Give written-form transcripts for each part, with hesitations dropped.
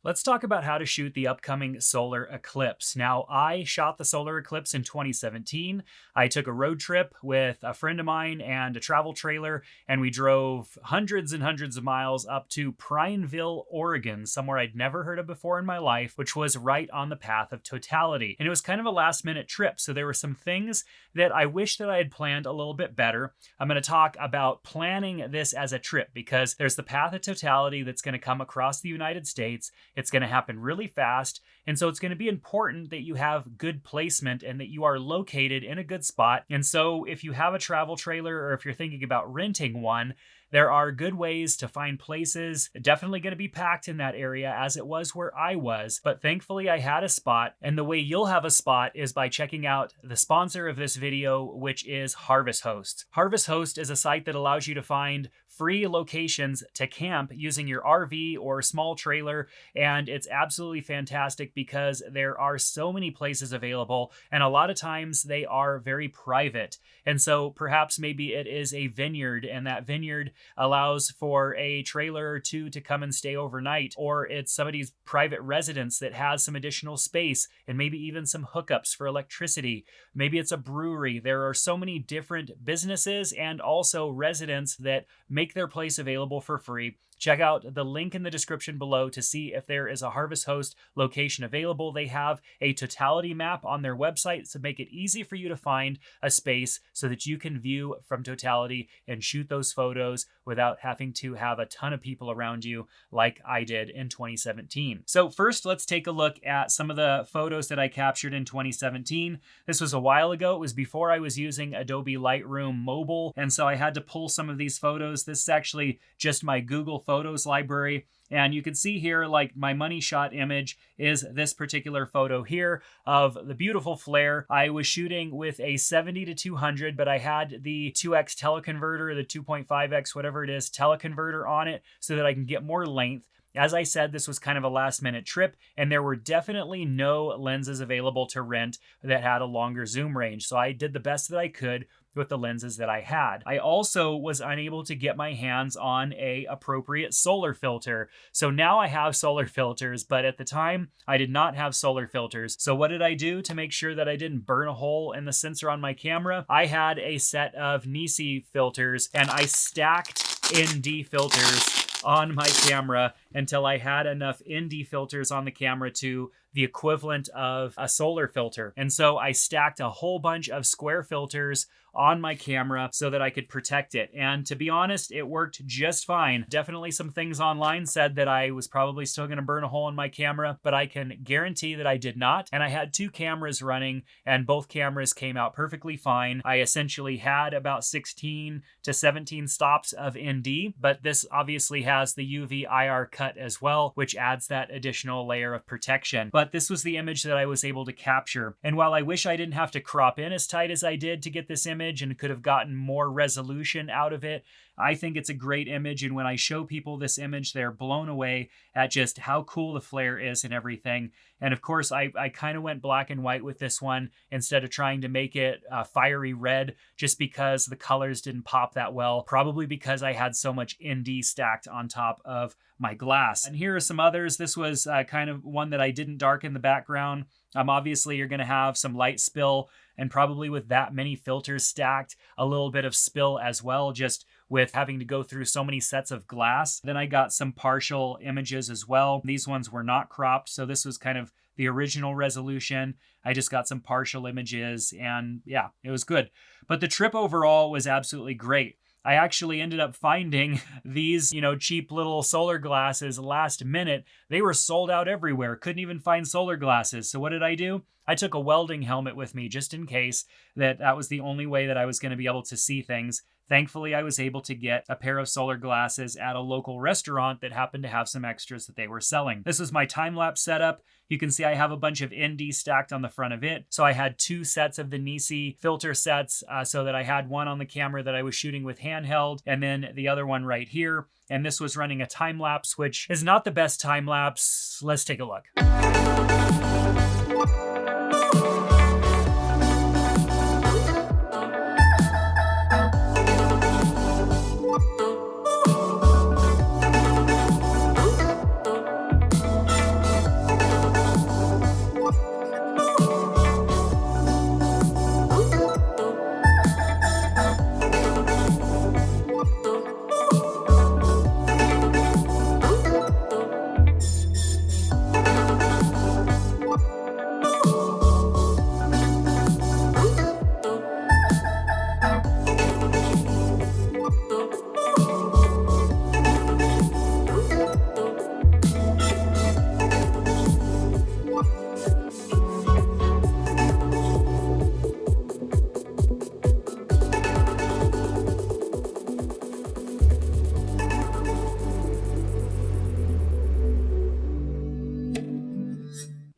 Let's talk about how to shoot the upcoming solar eclipse. Now, I shot the solar eclipse in 2017. I took a road trip with a friend of mine and a travel trailer, and we drove hundreds and hundreds of miles up to Prineville, Oregon, somewhere I'd never heard of before in my life, which was right on the path of totality. And it was kind of a last-minute trip, so there were some things that I wish that I had planned a little bit better. I'm going to talk about planning this as a trip because there's the path of totality that's going to come across the United States. It's going to happen really fast, and so it's going to be important that you have good placement and that you are located in a good spot. And so if you have a travel trailer or if you're thinking about renting one, there are good ways to find places. Definitely going to be packed in that area as it was where I was, but thankfully I had a spot, and the way you'll have a spot is by checking out the sponsor of this video, which is Harvest Host. Harvest Host is a site that allows you to find free locations to camp using your RV or small trailer, and it's absolutely fantastic because there are so many places available, and a lot of times they are very private. And so perhaps maybe it is a vineyard, and that vineyard allows for a trailer or two to come and stay overnight, or it's somebody's private residence that has some additional space and maybe even some hookups for electricity. Maybe it's a brewery. There are so many different businesses and also residents that make their place available for free. Check out the link in the description below to see if there is a Harvest Host location available. They have a totality map on their website to make it easy for you to find a space so that you can view from totality and shoot those photos without having to have a ton of people around you like I did in 2017. So first, let's take a look at some of the photos that I captured in 2017. This was a while ago. It was before I was using Adobe Lightroom Mobile, and so I had to pull some of these photos. This is actually just my Google Photos library. And you can see here, like, my money shot image is this particular photo here of the beautiful flare. I was shooting with a 70-200, but I had the 2x teleconverter, the 2.5x, whatever it is, teleconverter on it so that I can get more length. As I said, this was kind of a last-minute trip, and there were definitely no lenses available to rent that had a longer zoom range. So I did the best that I could with the lenses that I had. I also was unable to get my hands on a appropriate solar filter. So now I have solar filters, but at the time I did not have solar filters. So what did I do to make sure that I didn't burn a hole in the sensor on my camera? I had a set of Nisi filters, and I stacked ND filters on my camera until I had enough ND filters on the camera to the equivalent of a solar filter. And so I stacked a whole bunch of square filters on my camera so that I could protect it. And to be honest, it worked just fine. Definitely some things online said that I was probably still going to burn a hole in my camera, but I can guarantee that I did not. And I had two cameras running, and both cameras came out perfectly fine. I essentially had about 16 to 17 stops of ND, but this obviously has the UV IR cut as well, which adds that additional layer of protection. But this was the image that I was able to capture. And while I wish I didn't have to crop in as tight as I did to get this image and could have gotten more resolution out of it, I think it's a great image, and when I show people this image, they're blown away at just how cool the flare is and everything. And of course, I kind of went black and white with this one instead of trying to make it fiery red, just because the colors didn't pop that well, probably because I had so much ND stacked on top of my glass. And here are some others. This was kind of one that I didn't darken the background. Obviously, you're going to have some light spill, and probably with that many filters stacked, a little bit of spill as well, just with having to go through so many sets of glass. Then I got some partial images as well. These ones were not cropped, so this was kind of the original resolution. I just got some partial images, and yeah, it was good. But the trip overall was absolutely great. I actually ended up finding these, cheap little solar glasses last minute. They were sold out everywhere. Couldn't even find solar glasses. So what did I do? I took a welding helmet with me just in case that was the only way that I was going to be able to see things. Thankfully, I was able to get a pair of solar glasses at a local restaurant that happened to have some extras that they were selling. This was my time-lapse setup. You can see I have a bunch of ND stacked on the front of it. So I had two sets of the Nisi filter sets so that I had one on the camera that I was shooting with handheld, and then the other one right here. And this was running a time-lapse, which is not the best time-lapse. Let's take a look.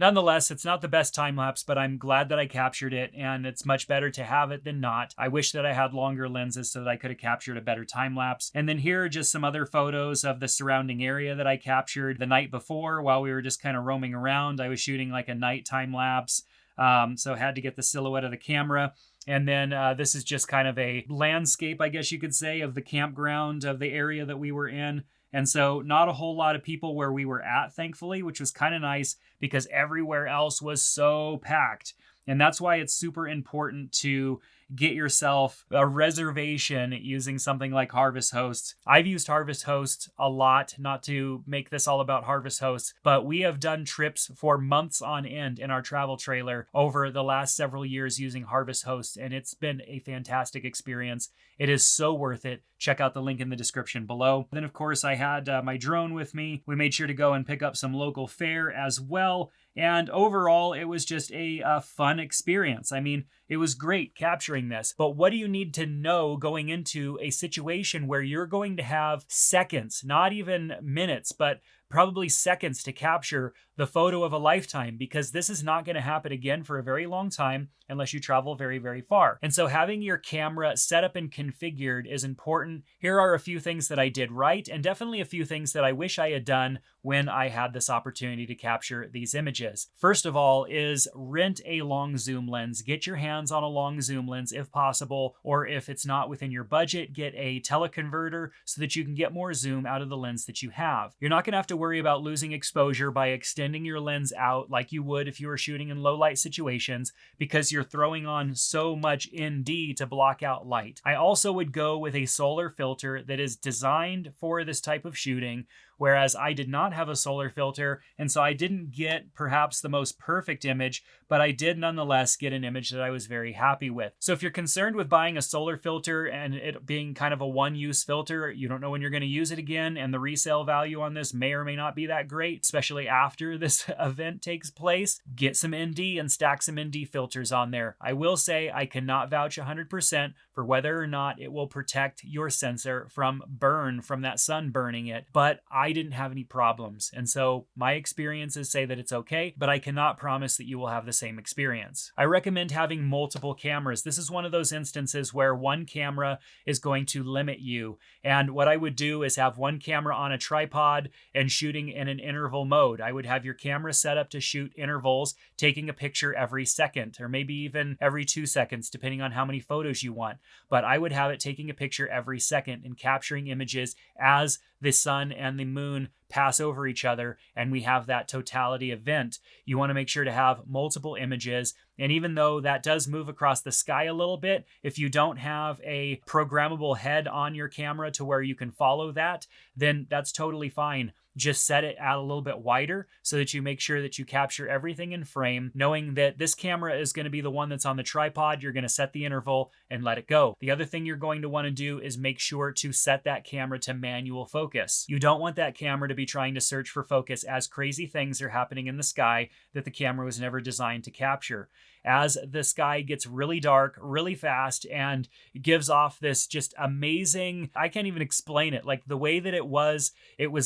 Nonetheless, it's not the best time lapse, but I'm glad that I captured it, and it's much better to have it than not. I wish that I had longer lenses so that I could have captured a better time lapse. And then here are just some other photos of the surrounding area that I captured the night before while we were just kind of roaming around. I was shooting like a night time lapse, so I had to get the silhouette of the camera. And then this is just kind of a landscape, I guess you could say, of the campground of the area that we were in. And so not a whole lot of people where we were at, thankfully, which was kind of nice because everywhere else was so packed. And that's why it's super important to get yourself a reservation using something like Harvest Hosts. I've used Harvest Hosts a lot, not to make this all about Harvest Hosts, but we have done trips for months on end in our travel trailer over the last several years using Harvest Hosts, and it's been a fantastic experience. It is so worth it. Check out the link in the description below. Then, of course, I had my drone with me. We made sure to go and pick up some local fare as well. And overall, it was just a fun experience. I mean, it was great capturing this. But what do you need to know going into a situation where you're going to have seconds, not even minutes, but probably seconds to capture the photo of a lifetime, because this is not going to happen again for a very long time unless you travel very, very far. And so having your camera set up and configured is important. Here are a few things that I did right, and definitely a few things that I wish I had done when I had this opportunity to capture these images. First of all is rent a long zoom lens. Get your hands on a long zoom lens if possible, or if it's not within your budget, get a teleconverter so that you can get more zoom out of the lens that you have. You're not going to have to worry about losing exposure by extending your lens out like you would if you were shooting in low light situations, because you're throwing on so much ND to block out light. I also would go with a solar filter that is designed for this type of shooting, whereas I did not have a solar filter, and so I didn't get perhaps the most perfect image, but I did nonetheless get an image that I was very happy with. So if you're concerned with buying a solar filter and it being kind of a one-use filter, you don't know when you're going to use it again, and the resale value on this may or may not be that great, especially after this event takes place, get some ND and stack some ND filters on there. I will say I cannot vouch 100% for whether or not it will protect your sensor from burn from that sun burning it, but I didn't have any problems. And so my experiences say that it's okay, but I cannot promise that you will have the same experience. I recommend having multiple cameras. This is one of those instances where one camera is going to limit you. And what I would do is have one camera on a tripod and shooting in an interval mode. I would have your camera set up to shoot intervals, taking a picture every second, or maybe even every 2 seconds, depending on how many photos you want. But I would have it taking a picture every second and capturing images as the sun and the moon pass over each other, and we have that totality event. You want to make sure to have multiple images, and even though that does move across the sky a little bit, if you don't have a programmable head on your camera to where you can follow that, then that's totally fine. Just set it out a little bit wider so that you make sure that you capture everything in frame, knowing that this camera is going to be the one that's on the tripod. You're going to set the interval and let it go. The other thing you're going to want to do is make sure to set that camera to manual focus. You don't want that camera to be trying to search for focus as crazy things are happening in the sky that the camera was never designed to capture. As the sky gets really dark, really fast, and gives off this just amazing, I can't even explain it. Like the way that it was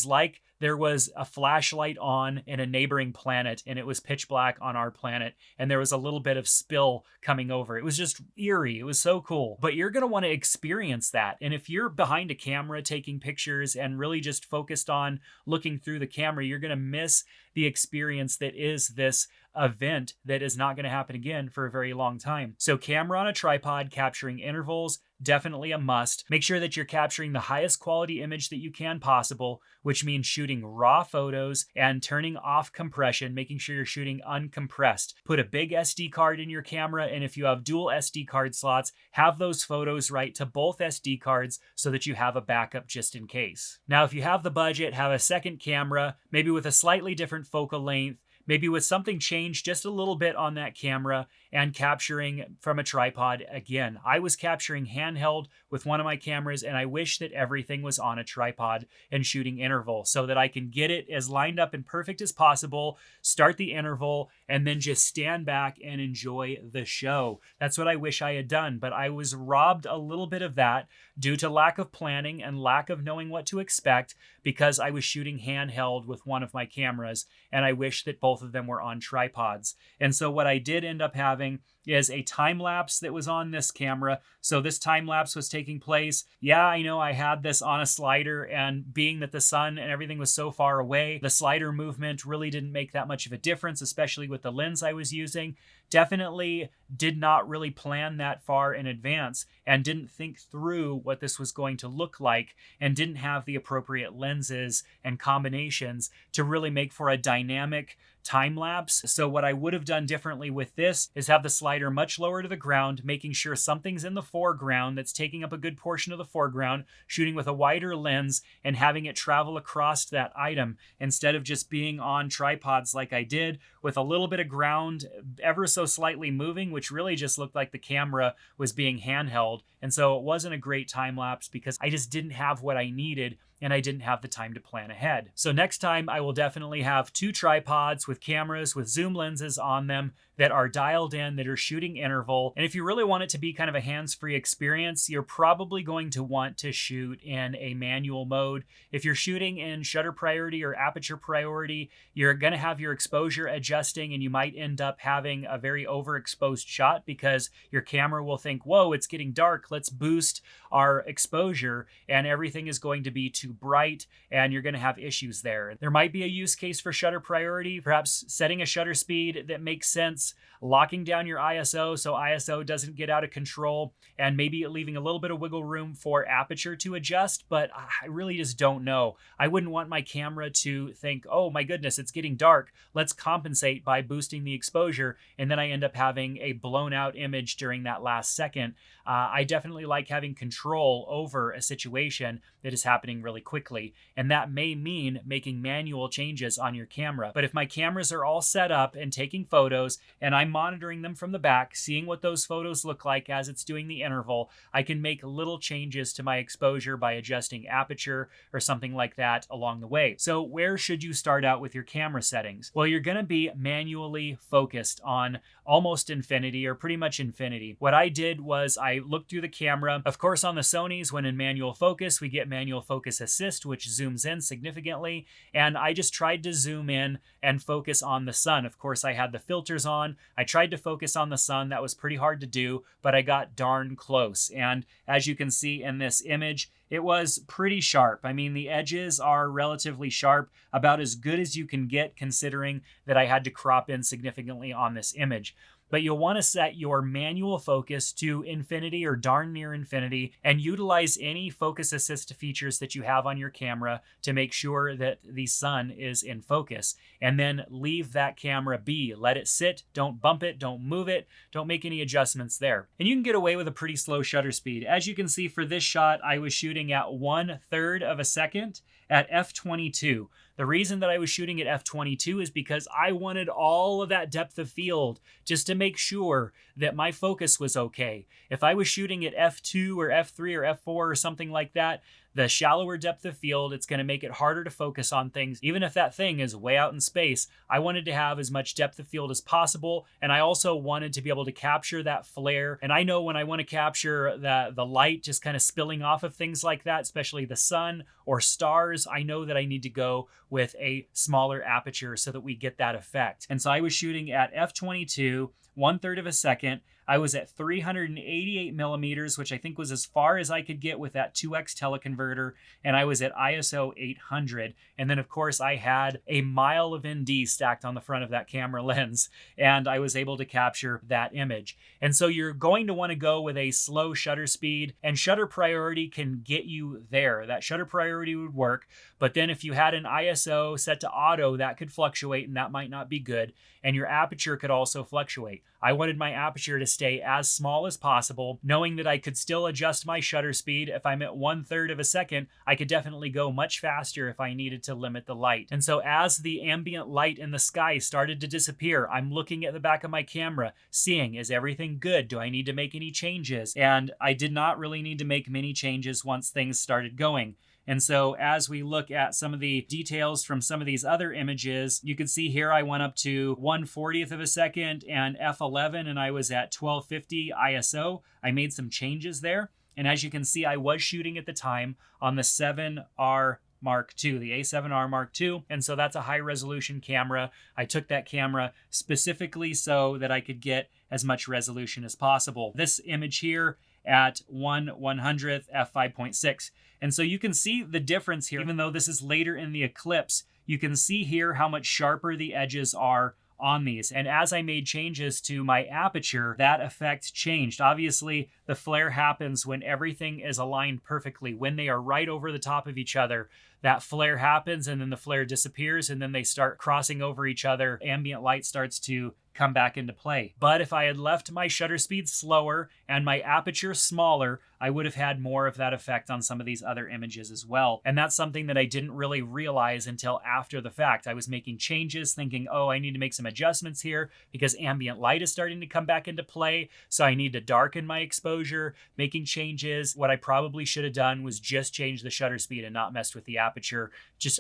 like there was a flashlight on in a neighboring planet and it was pitch black on our planet, and there was a little bit of spill coming over. It was just eerie. It was so cool. But you're going to want to experience that. And if you're behind a camera taking pictures and really just focused on looking through the camera, you're going to miss the experience that is this event that is not going to happen again for a very long time. So camera on a tripod capturing intervals, definitely a must. Make sure that you're capturing the highest quality image that you can possible, which means shooting raw photos and turning off compression, making sure you're shooting uncompressed. Put a big SD card in your camera, and if you have dual SD card slots, have those photos write to both SD cards so that you have a backup just in case. Now, if you have the budget, have a second camera, maybe with a slightly different focal length, maybe with something changed just a little bit on that camera, and capturing from a tripod again. I was capturing handheld with one of my cameras, and I wish that everything was on a tripod and shooting interval so that I can get it as lined up and perfect as possible, start the interval, and then just stand back and enjoy the show. That's what I wish I had done, but I was robbed a little bit of that due to lack of planning and lack of knowing what to expect, because I was shooting handheld with one of my cameras, and I wish that both both of them were on tripods. And so what I did end up having is a time lapse that was on this camera. So this time lapse was taking place. Yeah, I know I had this on a slider, and being that the sun and everything was so far away, the slider movement really didn't make that much of a difference, especially with the lens I was using. Definitely did not really plan that far in advance and didn't think through what this was going to look like, and didn't have the appropriate lenses and combinations to really make for a dynamic time lapse. So what I would have done differently with this is have the slider much lower to the ground, making sure something's in the foreground that's taking up a good portion of the foreground, shooting with a wider lens and having it travel across that item instead of just being on tripods like I did, with a little bit of ground ever so slightly moving, which really just looked like the camera was being handheld. And so it wasn't a great time lapse because I just didn't have what I needed, and I didn't have the time to plan ahead. So next time I will definitely have 2 tripods with cameras with zoom lenses on them that are dialed in, that are shooting interval. And if you really want it to be kind of a hands-free experience, you're probably going to want to shoot in a manual mode. If you're shooting in shutter priority or aperture priority, you're going to have your exposure adjusting, and you might end up having a very overexposed shot because your camera will think, whoa, it's getting dark, let's boost our exposure, and everything is going to be too bright, and you're going to have issues there. There might be a use case for shutter priority, perhaps setting a shutter speed that makes sense, locking down your ISO so ISO doesn't get out of control, and maybe leaving a little bit of wiggle room for aperture to adjust, but I really just don't know. I wouldn't want my camera to think, oh my goodness, it's getting dark, let's compensate by boosting the exposure, and then I end up having a blown out image during that last second. I definitely like having control over a situation that is happening really quickly, and that may mean making manual changes on your camera. But if my cameras are all set up and taking photos, and I'm monitoring them from the back, seeing what those photos look like as it's doing the interval, I can make little changes to my exposure by adjusting aperture or something like that along the way. So where should you start out with your camera settings? Well, you're going to be manually focused on almost infinity, or pretty much infinity. What I did was I looked through the camera. Of course, on the Sonys, when in manual focus, we get manual focus assist, which zooms in significantly. And I just tried to zoom in and focus on the sun. Of course, I had the filters on. I tried to focus on the sun. That was pretty hard to do, but I got darn close. And as you can see in this image, it was pretty sharp. I mean, the edges are relatively sharp, about as good as you can get considering that I had to crop in significantly on this image. But you'll want to set your manual focus to infinity or darn near infinity, and utilize any focus assist features that you have on your camera to make sure that the sun is in focus. And then leave that camera be. Let it sit, don't bump it, don't move it, don't make any adjustments there. And you can get away with a pretty slow shutter speed. As you can see for this shot, I was shooting at 1/3 of a second at f/22. The reason that I was shooting at f/22 is because I wanted all of that depth of field just to make sure that my focus was okay. If I was shooting at f2 or f3 or f4 or something like that, the shallower depth of field, it's going to make it harder to focus on things. Even if that thing is way out in space, I wanted to have as much depth of field as possible. And I also wanted to be able to capture that flare. And I know when I want to capture the light just kind of spilling off of things like that, especially the sun or stars, I know that I need to go with a smaller aperture so that we get that effect. And so I was shooting at f/22, 1/3 of a second. I was at 388 millimeters, which I think was as far as I could get with that 2x teleconverter, and I was at ISO 800. And then, of course, I had a mile of ND stacked on the front of that camera lens, and I was able to capture that image. And so you're going to want to go with a slow shutter speed, and shutter priority can get you there. That shutter priority would work, but then if you had an ISO set to auto, that could fluctuate, and that might not be good. And your aperture could also fluctuate. I wanted my aperture to stay as small as possible, knowing that I could still adjust my shutter speed. If I'm at 1/3 of a second, I could definitely go much faster if I needed to limit the light. And so as the ambient light in the sky started to disappear, I'm looking at the back of my camera, seeing, is everything good? Do I need to make any changes? And I did not really need to make many changes once things started going. And so as we look at some of the details from some of these other images, you can see here I went up to 1/40th of a second and f11, and I was at 1250 ISO. I made some changes there. And as you can see, I was shooting at the time on the 7R Mark II, the A7R Mark II. And so that's a high resolution camera. I took that camera specifically so that I could get as much resolution as possible. This image here at 1/100th f5.6. And so you can see the difference here. Even though this is later in the eclipse, you can see here how much sharper the edges are on these. And as I made changes to my aperture, that effect changed. Obviously, the flare happens when everything is aligned perfectly. When they are right over the top of each other, that flare happens and then the flare disappears and then they start crossing over each other. Ambient light starts to come back into play. But if I had left my shutter speed slower and my aperture smaller, I would have had more of that effect on some of these other images as well. And that's something that I didn't really realize until after the fact. I was making changes thinking, oh, I need to make some adjustments here because ambient light is starting to come back into play. So I need to darken my exposure, making changes. What I probably should have done was just change the shutter speed and not messed with the aperture.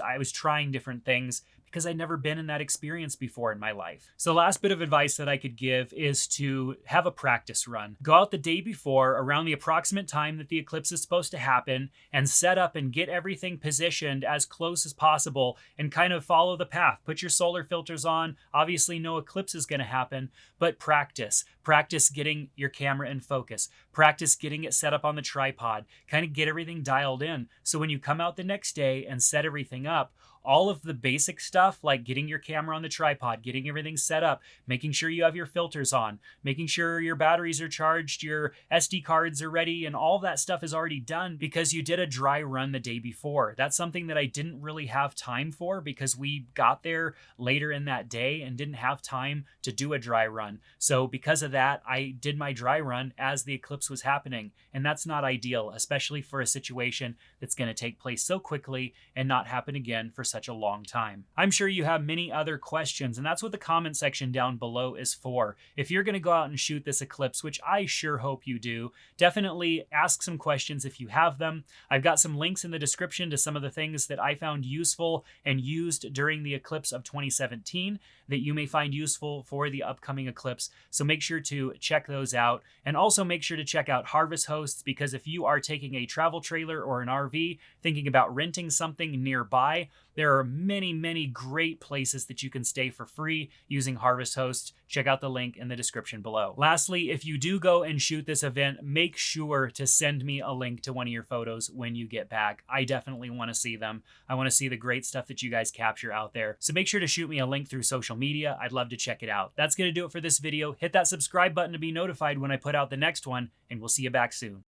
I was trying different things because I'd never been in that experience before in my life. So the last bit of advice that I could give is to have a practice run. Go out the day before around the approximate time that the eclipse is supposed to happen and set up and get everything positioned as close as possible and kind of follow the path. Put your solar filters on. Obviously no eclipse is going to happen, but practice. Practice getting your camera in focus. Practice getting it set up on the tripod. Kind of get everything dialed in. So when you come out the next day and set everything up, all of the basic stuff like getting your camera on the tripod, getting everything set up, making sure you have your filters on, making sure your batteries are charged, your SD cards are ready, and all that stuff is already done because you did a dry run the day before. That's something that I didn't really have time for because we got there later in that day and didn't have time to do a dry run. So because of that, I did my dry run as the eclipse was happening. And that's not ideal, especially for a situation that's going to take place so quickly and not happen again for such a long time. I'm sure you have many other questions, and that's what the comment section down below is for. If you're going to go out and shoot this eclipse, which I sure hope you do, definitely ask some questions if you have them. I've got some links in the description to some of the things that I found useful and used during the eclipse of 2017 that you may find useful for the upcoming eclipse. So make sure to check those out, and also make sure to check out Harvest Hosts, because if you are taking a travel trailer or an RV, thinking about renting something nearby, there are many, many great places that you can stay for free using Harvest Hosts. Check out the link in the description below. Lastly, if you do go and shoot this event, make sure to send me a link to one of your photos when you get back. I definitely want to see them. I want to see the great stuff that you guys capture out there. So make sure to shoot me a link through social media. I'd love to check it out. That's going to do it for this video. Hit that subscribe button to be notified when I put out the next one, and we'll see you back soon.